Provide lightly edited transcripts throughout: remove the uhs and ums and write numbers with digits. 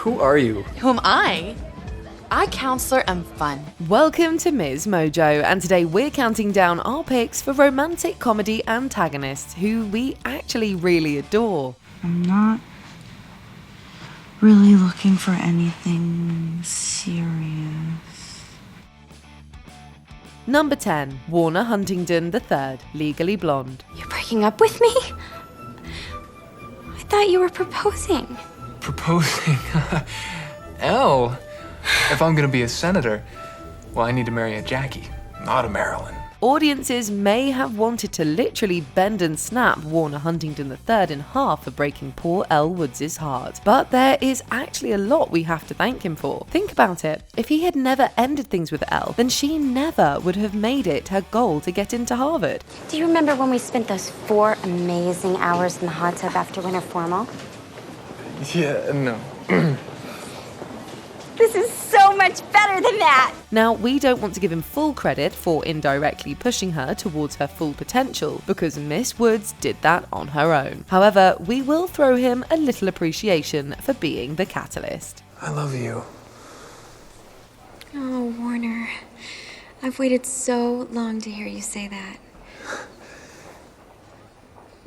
Who are you? Who am I? I counselor am fun. Welcome to MsMojo, and today we're counting down our picks for romantic comedy antagonists who we actually really adore. I'm not really looking for anything serious. Number 10, Warner Huntington III, Legally Blonde. You're breaking up with me? I thought you were proposing. Proposing? Elle, if I'm gonna be a senator, well, I need to marry a Jackie, not a Marilyn. Audiences may have wanted to literally bend and snap Warner Huntington III in half for breaking poor Elle Woods' heart. But there is actually a lot we have to thank him for. Think about it. If he had never ended things with Elle, then she never would have made it her goal to get into Harvard. Do you remember when we spent those 4 amazing hours in the hot tub after winter formal? Yeah, no. This is so much better than that! Now, we don't want to give him full credit for indirectly pushing her towards her full potential, because Miss Woods did that on her own. However, we will throw him a little appreciation for being the catalyst. I love you. Oh, Warner. I've waited so long to hear you say that.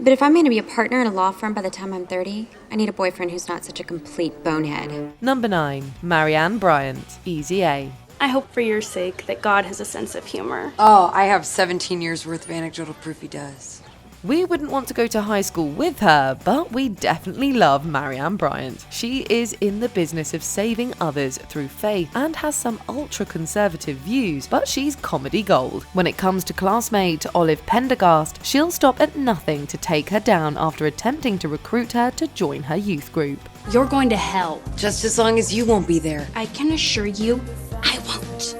But if I'm going to be a partner in a law firm by the time I'm 30, I need a boyfriend who's not such a complete bonehead. Number 9, Marann Bryant, Easy A. I hope for your sake that God has a sense of humor. Oh, I have 17 years worth of anecdotal proof he does. We wouldn't want to go to high school with her, but we definitely love Marann Bryant. She is in the business of saving others through faith and has some ultra-conservative views, but she's comedy gold. When it comes to classmate Olive Pendergast, she'll stop at nothing to take her down after attempting to recruit her to join her youth group. You're going to hell. Just as long as you won't be there. I can assure you, I won't.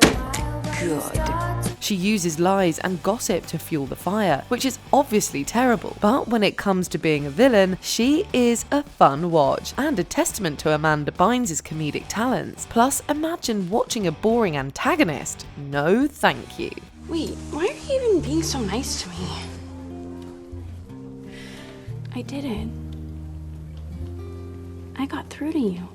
Good. She uses lies and gossip to fuel the fire, which is obviously terrible. But when it comes to being a villain, she is a fun watch and a testament to Amanda Bynes' comedic talents. Plus, imagine watching a boring antagonist. No, thank you. Wait, why are you even being so nice to me? I didn't. I got through to you.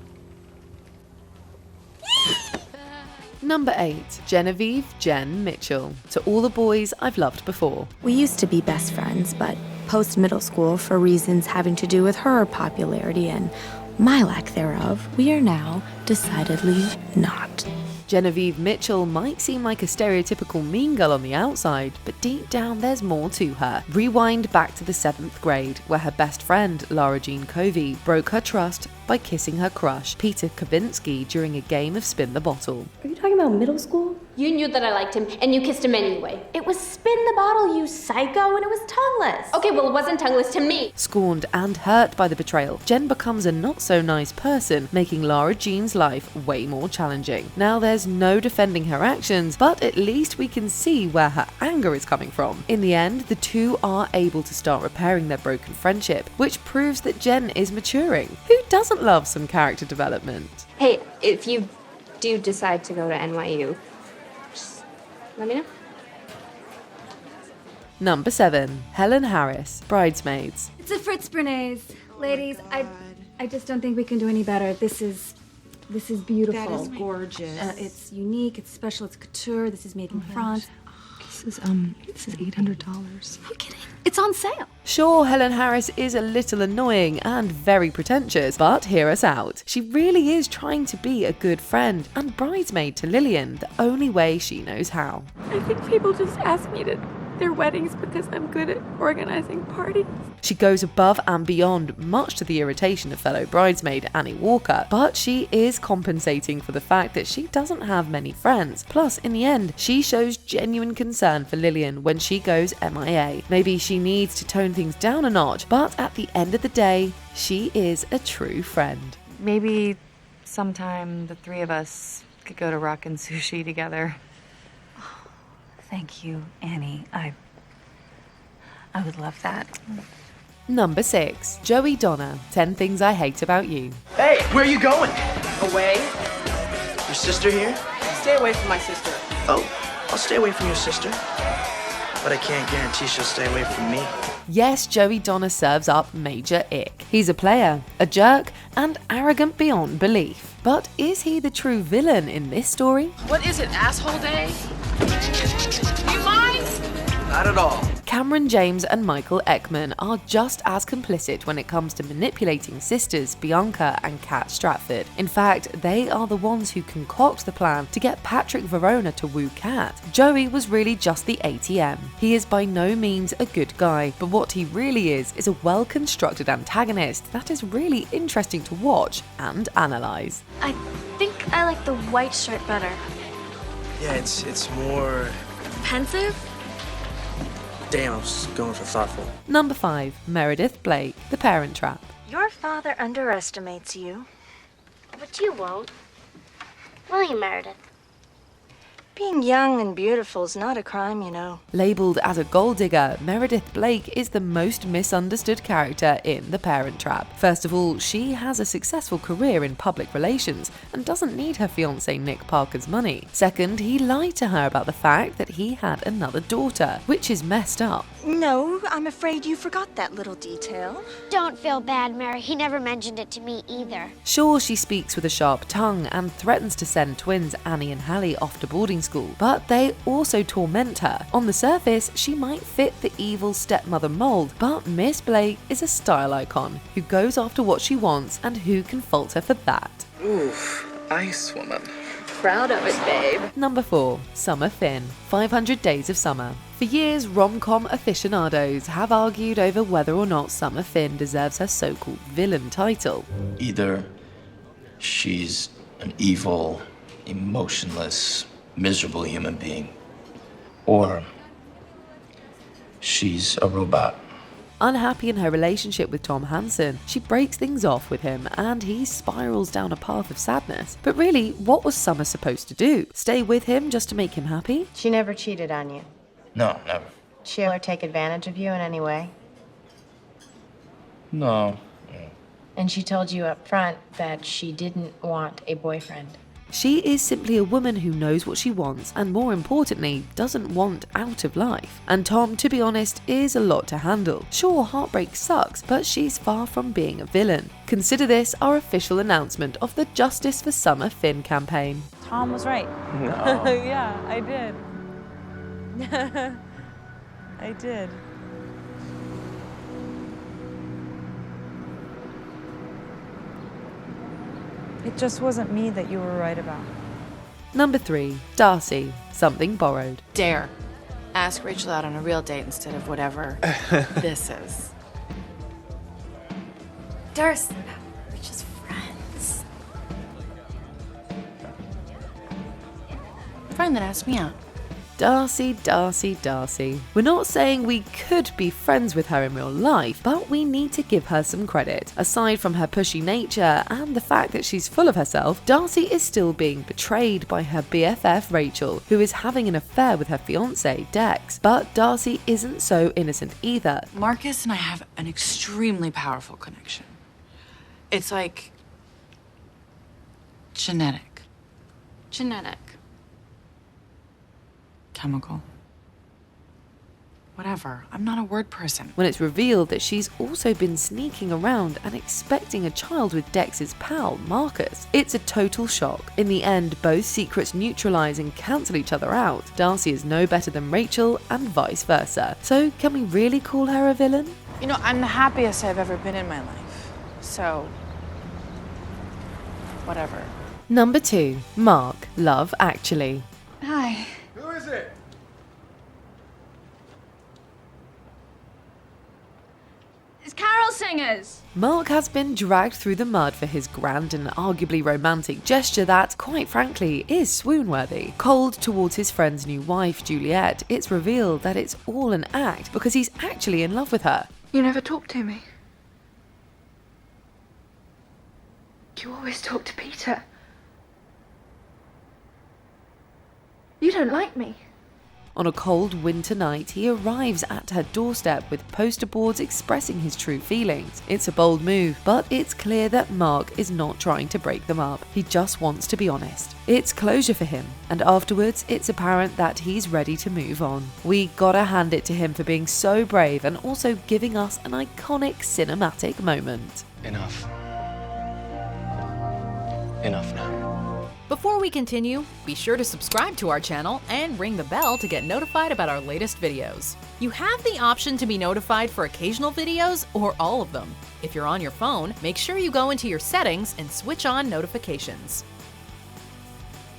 Number 8, Genevieve Jen Mitchell. To all the boys I've loved before. We used to be best friends, but post-middle school, for reasons having to do with her popularity and my lack thereof, we are now decidedly not. Genevieve Mitchell might seem like a stereotypical mean girl on the outside, but deep down there's more to her. Rewind back to the 7th grade, where her best friend, Lara Jean Covey, broke her trust by kissing her crush, Peter Kavinsky, during a game of Spin the Bottle. Are you talking about middle school? You knew that I liked him, and you kissed him anyway. It was Spin the Bottle, you psycho, and it was tongueless. Okay, well, it wasn't tongueless to me. Scorned and hurt by the betrayal, Jen becomes a not-so-nice person, making Lara Jean's life way more challenging. Now there's no defending her actions, but at least we can see where her anger is coming from. In the end, the two are able to start repairing their broken friendship, which proves that Jen is maturing. Who doesn't love some character development? Hey, if you do decide to go to NYU, just let me know. Number 7, Helen Harris, Bridesmaids. It's a Fritz Bernays. Ladies, I just don't think we can do any better. This is beautiful. That is gorgeous. It's unique, it's special, it's couture. This is made in France. This is $800. I'm kidding. It's on sale. Sure, Helen Harris is a little annoying and very pretentious, but hear us out. She really is trying to be a good friend and bridesmaid to Lillian the only way she knows how. I think people just ask me to their weddings because I'm good at organizing parties. She goes above and beyond, much to the irritation of fellow bridesmaid Annie Walker, but she is compensating for the fact that she doesn't have many friends. Plus, in the end, she shows genuine concern for Lillian when she goes MIA. Maybe she needs to tone things down a notch, but at the end of the day, she is a true friend. Maybe sometime the 3 of us could go to Rockin' Sushi together. Thank you, Annie. I would love that. Number 6, Joey Donna, 10 Things I Hate About You. Hey, where are you going? Away? Your sister here? Stay away from my sister. Oh, I'll stay away from your sister. but I can't guarantee she'll stay away from me. Yes, Joey Donna serves up major ick. He's a player, a jerk, and arrogant beyond belief. But is he the true villain in this story? What is it, asshole day? You mind? Not at all. Cameron James and Michael Ekman are just as complicit when it comes to manipulating sisters Bianca and Kat Stratford. In fact, they are the ones who concoct the plan to get Patrick Verona to woo Kat. Joey was really just the ATM. He is by no means a good guy, but what he really is a well-constructed antagonist that is really interesting to watch and analyze. I think I like the white shirt better. Yeah, it's more... Pensive? Damn, I was going for thoughtful. Number 5. Meredith Blake, The Parent Trap. Your father underestimates you. But you won't. Will you, Meredith? Being young and beautiful is not a crime, you know. Labelled as a gold digger, Meredith Blake is the most misunderstood character in The Parent Trap. First of all, she has a successful career in public relations and doesn't need her fiancé Nick Parker's money. Second, he lied to her about the fact that he had another daughter, which is messed up. No, I'm afraid you forgot that little detail. Don't feel bad, Mary. He never mentioned it to me either. Sure, she speaks with a sharp tongue and threatens to send twins Annie and Hallie off to boarding school, but they also torment her. On the surface, she might fit the evil stepmother mold, but Miss Blake is a style icon who goes after what she wants, and who can fault her for that? Oof, ice woman. Proud of it, babe. Number 4. Summer Finn, 500 Days of Summer. For years, rom-com aficionados have argued over whether or not Summer Finn deserves her so-called villain title. Either she's an evil, emotionless, miserable human being, or she's a robot. Unhappy in her relationship with Tom Hansen, she breaks things off with him and he spirals down a path of sadness. But really, what was Summer supposed to do? Stay with him just to make him happy? She never cheated on you. No, never. Did she ever take advantage of you in any way? No. And she told you up front that she didn't want a boyfriend. She is simply a woman who knows what she wants and, more importantly, doesn't want out of life. And Tom, to be honest, is a lot to handle. Sure, heartbreak sucks, but she's far from being a villain. Consider this our official announcement of the Justice for Summer Finn campaign. Tom was right. No. Yeah, I did. I did. It just wasn't me that you were right about. Number 3. Darcy, Something Borrowed. Dare. Ask Rachel out on a real date instead of whatever this is. Darcy, we're just friends. Friend that asked me out. Darcy, Darcy, Darcy. We're not saying we could be friends with her in real life, but we need to give her some credit. Aside from her pushy nature and the fact that she's full of herself, Darcy is still being betrayed by her BFF Rachel, who is having an affair with her fiancé Dex. But Darcy isn't so innocent either. Marcus and I have an extremely powerful connection. It's like genetic. Genetic. Chemical. Whatever. I'm not a word person. When it's revealed that she's also been sneaking around and expecting a child with Dex's pal, Marcus, it's a total shock. In the end, both secrets neutralize and cancel each other out. Darcy is no better than Rachel and vice versa. So can we really call her a villain? You know, I'm the happiest I've ever been in my life. So, whatever. Number 2. Mark, Love Actually. Hi. Who is it? It's Carol Singers. Mark has been dragged through the mud for his grand and arguably romantic gesture that, quite frankly, is swoon-worthy. Cold towards his friend's new wife, Juliet, it's revealed that it's all an act because he's actually in love with her. You never talk to me. You always talk to Peter. You don't like me. On a cold winter night, he arrives at her doorstep with poster boards expressing his true feelings. It's a bold move, but it's clear that Mark is not trying to break them up. He just wants to be honest. It's closure for him, and afterwards it's apparent that he's ready to move on. We gotta hand it to him for being so brave and also giving us an iconic cinematic moment. Enough. Enough now. Before we continue, be sure to subscribe to our channel and ring the bell to get notified about our latest videos. You have the option to be notified for occasional videos or all of them. If you're on your phone, make sure you go into your settings and switch on notifications.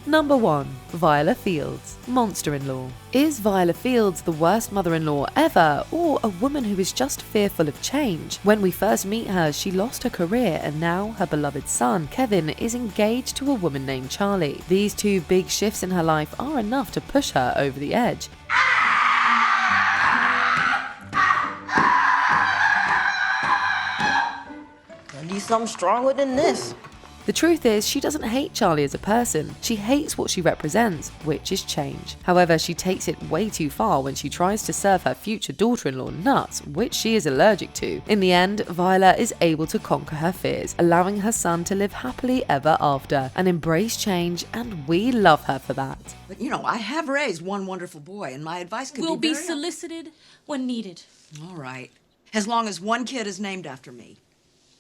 Number 1. Viola Fields, monster-in-law. Is Viola Fields the worst mother-in-law ever, or a woman who is just fearful of change? When we first meet her, she lost her career, and now her beloved son, Kevin, is engaged to a woman named Charlie. These two big shifts in her life are enough to push her over the edge. I need something stronger than this. The truth is, she doesn't hate Charlie as a person. She hates what she represents, which is change. However, she takes it way too far when she tries to serve her future daughter-in-law nuts, which she is allergic to. In the end, Viola is able to conquer her fears, allowing her son to live happily ever after and embrace change, and we love her for that. But you know, I have raised one wonderful boy, and my advice could Will be be very... solicited when needed. All right. As long as one kid is named after me.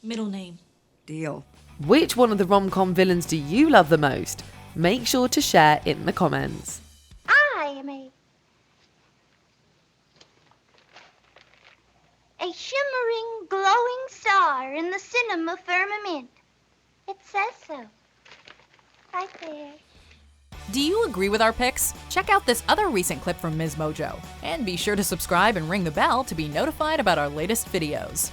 Middle name. Deal. Which one of the rom-com villains do you love the most? Make sure to share in the comments. I am a shimmering, glowing star in the cinema firmament. It says so. Right there. Do you agree with our picks? Check out this other recent clip from MsMojo, and be sure to subscribe and ring the bell to be notified about our latest videos.